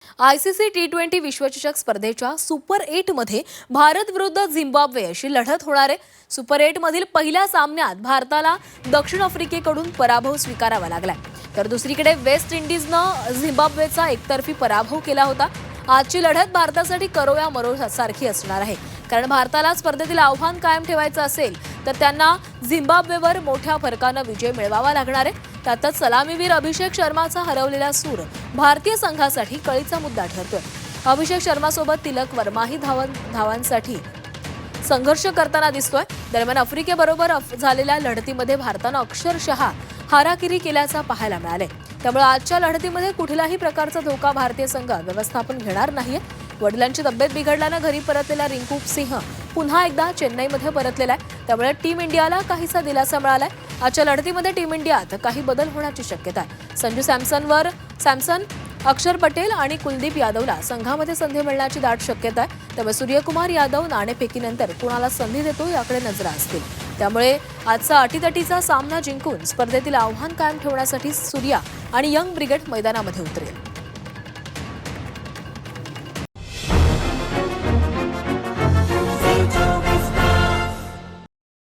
ICC टी20 विश्वचषक स्पर्धेच्या super 8 मध्ये भारत विरुद्ध झिम्बाब्वे अशी लढत होणार आहे। सुपर 8 मधील पहिल्या सामन्यात भारताला दक्षिण आफ्रिकेकडून पराभव स्वीकारावा लागलाय, तर दुसरीकडे वेस्ट इंडिजनं झिम्बाब्वेचा एकतर्फी पराभव केला होता। आजची लढत भारतासाठी करो या मरो सारखी असणार आहे, कारण भारताला स्पर्धेतील आव्हान कायम ठेवायचं असेल तर त्यांना झिम्बाब्वेवर मोठ्या फरकाने विजय मिळवावा लागणार आहे। त्यातच सलामीवीर अभिषेक शर्माचा हरवलेला सूर भारतीय संघासाठी कळीचा मुद्दा ठरतोय। अभिषेक शर्मासोबत तिलक वर्माही धावांसाठी संघर्ष करताना दिसतोय। दरम्यान आफ्रिकेबरोबर झालेल्या लढतीमध्ये भारतानं अक्षरशः हाराकिरी केल्याचा पाहायला मिळाले, त्यामुळे आजच्या लढतीमध्ये कुठलाही प्रकारचा धोका भारतीय संघ व्यवस्थापन घेणार नाहीये। वडिलांची तब्येत बिघडल्याने घरी परतलेला रिंकू सिंह पुन्हा एकदा चेन्नईमध्ये परतलेला आहे, त्यामुळे टीम इंडियाला काहीसा दिलासा मिळालाय। आजच्या लढतीमध्ये टीम इंडियात काही बदल होण्याची शक्यता आहे। संजू सॅमसन, अक्षर पटेल आणि कुलदीप यादवला संघामध्ये संधी मिळण्याची दाट शक्यता आहे, त्यामुळे सूर्यकुमार यादव नाणेफेकीनंतर कुणाला संधी देतो याकडे नजरा असतील। त्यामुळे आजचा अटीतटीचा सामना जिंकून स्पर्धेतील आव्हान कायम ठेवण्यासाठी सूर्या आणि यंग ब्रिगेड मैदानामध्ये उतरेल।